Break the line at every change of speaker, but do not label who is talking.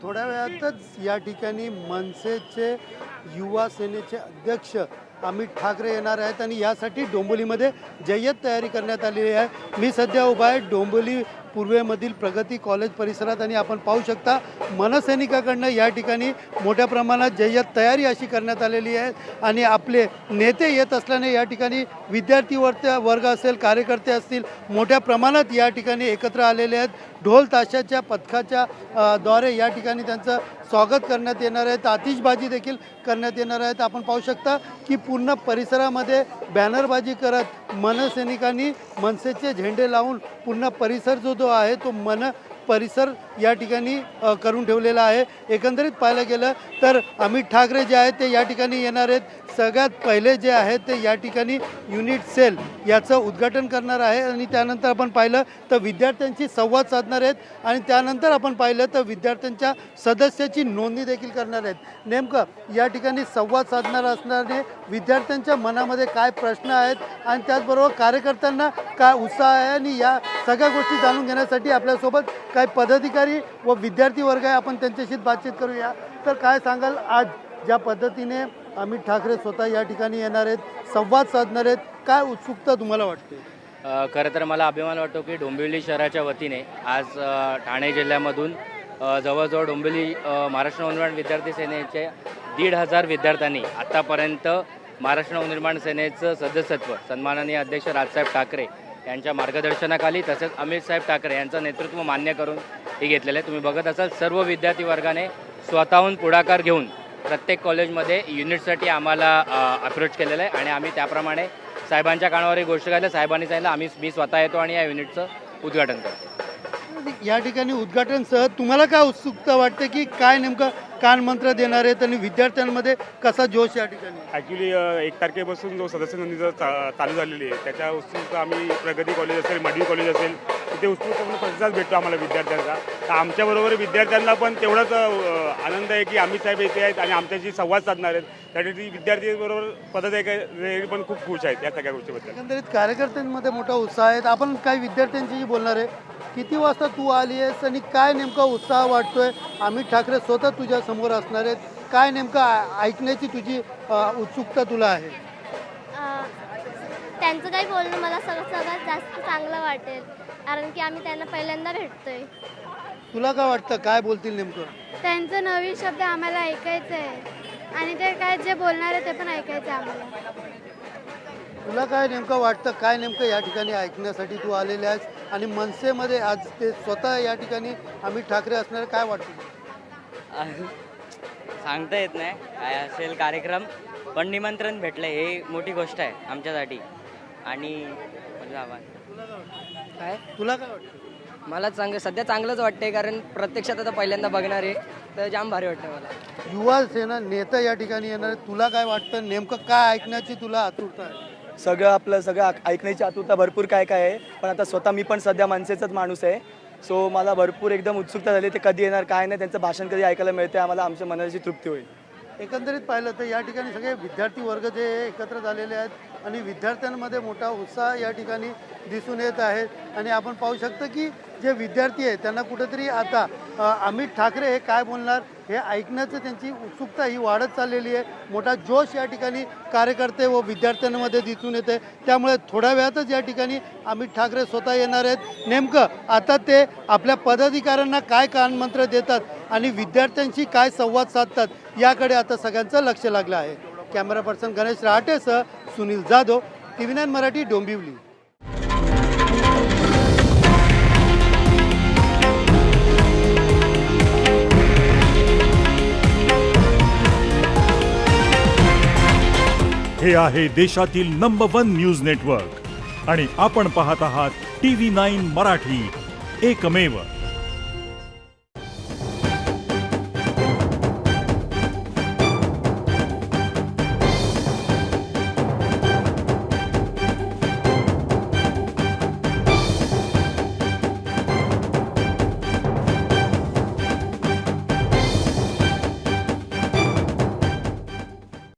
थोड्या वेळातच या ठिकाणी मनसेचे युवा सेनेचे अध्यक्ष अमित ठाकरे येणार आहेत आणि यासाठी डोंबिवलीमध्ये जय्यत तयारी करण्यात आलेली आहे। मी सध्या उभा आहे डोंबिवली पूर्वेमधील प्रगती कॉलेज परिसरात आणि आपण पाहू शकता मनसैनिकाकडनं या ठिकाणी मोठ्या प्रमाणात जय्यत तयारी अशी करण्यात आलेली आहे आणि आपले नेते येत असल्याने या ठिकाणी विद्यार्थी वर्ग असेल, कार्यकर्ते असतील, मोठ्या प्रमाणात या ठिकाणी एकत्र आलेले आहेत। ढोल ताशाच्या पथकाच्या द्वारे या ठिकाणी त्यांचं स्वागत करण्यात येणार आहे, आतिषबाजी देखील करण्यात येणार आहेत। आपण पाहू शकता की पूर्ण परिसरामध्ये बॅनरबाजी करत मनसैनिकांनी मनसेचे झेंडे लावून पूर्ण परिसर जो आहे तो परिसर या ठिकाणी करून ठेवलेला आहे। एकंदरीत पाहायला गेलं तर अमित ठाकरे जे आहेत ते या ठिकाणी येणार आहेत। सगळ्यात पहिले जे आहेत ते या ठिकाणी युनिट सेल याचं उद्घाटन करणार आहे आणि त्यानंतर आपण पाहिलं तर विद्यार्थ्यांशी संवाद साधणार आहेत आणि त्यानंतर आपण पाहिलं तर विद्यार्थ्यांच्या सदस्याची नोंदणी देखील करणार आहेत। नेमकं या ठिकाणी संवाद साधणार असणारे विद्यार्थ्यांच्या मनामध्ये काय प्रश्न आहेत आणि त्याचबरोबर कार्यकर्त्यांना काय उत्साह आहे आणि या सगळ्या गोष्टी जाणून घेण्यासाठी आपल्यासोबत काही पदाधिकारी व विद्यार्थी वर्ग आहे, आपण त्यांच्याशी बातचीत करूया। तर काय सांगाल, आज ज्या पद्धतीने अमित ठाकरे स्वतः या ठिकाणी येणार आहेत, संवाद साधणार आहेत, काय उत्सुकता तुम्हाला वाटते?
खरं तर मला अभिमान वाटतो की डोंबिवली शहराच्या वतीने आज ठाणे जिल्ह्यामधून जवळजवळ डोंबिवली महाराष्ट्र नवनिर्माण विद्यार्थी सेनेचे 1,500 विद्यार्थ्यांनी आत्तापर्यंत महाराष्ट्र नवनिर्माण सेनेचं सदस्यत्व सन्माननीय अध्यक्ष राजसाहेब ठाकरे यांच्या मार्गदर्शनाखाली तसेच अमित साहेब ठाकरे यांचं नेतृत्व मान्य करून हे घेतलेलं आहे। तुम्ही बघत असाल सर्व विद्यार्थी वर्गाने स्वतःहून पुढाकार घेऊन प्रत्येक कॉलेजमध्ये युनिटसाठी आम्हाला अप्रोच केलेलं आहे आणि आम्ही त्याप्रमाणे साहेबांच्या कानावर ही गोष्ट घातली। साहेबांनी सांगितलं मी स्वतः येतो आणि या युनिटचं उद्घाटन करतो।
या ठिकाणी उद्घाटनसह तुम्हाला काय उत्सुकता वाटते की काय नेमकं कानमंत्र देणार आहेत आणि विद्यार्थ्यांमध्ये कसा जोश या ठिकाणी?
ॲक्च्युली 1 तारखेपासून जो सदस्य नोंदणी चालू झालेली आहे त्याच्या उत्सुकता आम्ही प्रगती कॉलेज असेल, मडवी कॉलेज असेल तिथे उत्सुकता प्रतिसाद भेटतो आम्हाला विद्यार्थ्यांचा। तर आमच्याबरोबर विद्यार्थ्यांना पण तेवढाच आनंद आहे की अमित साहेब येते आहेत आणि आमच्याशी संवाद साधणार आहेत, त्यासाठी विद्यार्थ्यांबरोबर पदाधिकारी पण खूप खुश आहेत या सगळ्या गोष्टीबद्दल।
एकंदरीत कार्यकर्त्यांमध्ये मोठा उत्साह आहे। आपण काही विद्यार्थ्यांशी बोलणार आहे। किती वाजता तू आली आहेस आणि काय नेमका उत्साह वाटतोय? अमित ठाकरे स्वतः तुझ्या समोर असणार आहेत, काय नेमकं ऐकण्याची तुझी उत्सुकता तुला आहे?
त्यांचं काही बोलणं मला सगळ्यात जास्त चांगलं वाटेल, कारण की आम्ही त्यांना पहिल्यांदा भेटतोय।
तुला काय वाटतं, काय बोलतील नेमकं?
त्यांचं नवीन शब्द आम्हाला ऐकायचं आहे आणि ते काय जे बोलणार आहे ते पण ऐकायचं आहे आम्हाला।
तुला काय नेमकं वाटतं, काय नेमकं या ठिकाणी ऐकण्यासाठी तू आलेले आहेस आणि मनसेमध्ये आज ते स्वतः या ठिकाणी अमित ठाकरे असणार, काय वाटतं?
सांगता येत नाही काय असेल कार्यक्रम, पण निमंत्रण भेटलं हे मोठी गोष्ट आहे आमच्यासाठी आणि
काय तुला काय वाटतं?
मला सध्या चांगलंच वाटतंय, कारण प्रत्यक्षात आता पहिल्यांदा बघणार आहे तर जाम भारी वाटतं मला।
युवा सेना नेता या ठिकाणी येणार आहे, तुला काय वाटतं, नेमकं काय ऐकण्याची तुला आतुरता आहे?
सगळं ऐकण्याची आतुरता भरपूर काय आहे, पण आता स्वतः मी पण सध्या मनसेचाच माणूस आहे, सो मला भरपूर एकदम उत्सुकता झाली ते कधी येणार काय नाही, त्यांचं भाषण कधी ऐकायला मिळते, आम्हाला आमच्या मनाची तृप्ती होईल।
एकंदरीत पाहिलं तर या ठिकाणी सगळे विद्यार्थी वर्ग जे एकत्र झालेले आहेत आणि विद्यार्थ्यांमध्ये मोठा उत्साह या ठिकाणी दिसून येत आहे आणि आपण पाहू शकतो की जे विद्यार्थी आहेत त्यांना कुठेतरी आता अमित ठाकरे हे काय बोलणार हे ऐकण्याचं त्यांची उत्सुकता ही वाढत चाललेली आहे। मोठा जोश या ठिकाणी कार्यकर्ते व विद्यार्थ्यांमध्ये दिसून येते, त्यामुळे थोड्या वेळातच या ठिकाणी अमित ठाकरे स्वतः येणार आहेत। नेमकं आता ते आपल्या पदाधिकाऱ्यांना काय कानमंत्र देतात आणि विद्यार्थ्यांशी काय संवाद साधतात याकडे आता सगळ्यांचं लक्ष लागलं आहे। कॅमेरा पर्सन गणेश रहाटेसह सुनील जाधव, TV9 मराठी, डोंबिवली।
हे आहे देशातील नंबर 1 न्यूज नेटवर्क आणि आपण पाहत आहात TV9 मराठी, एकमेव।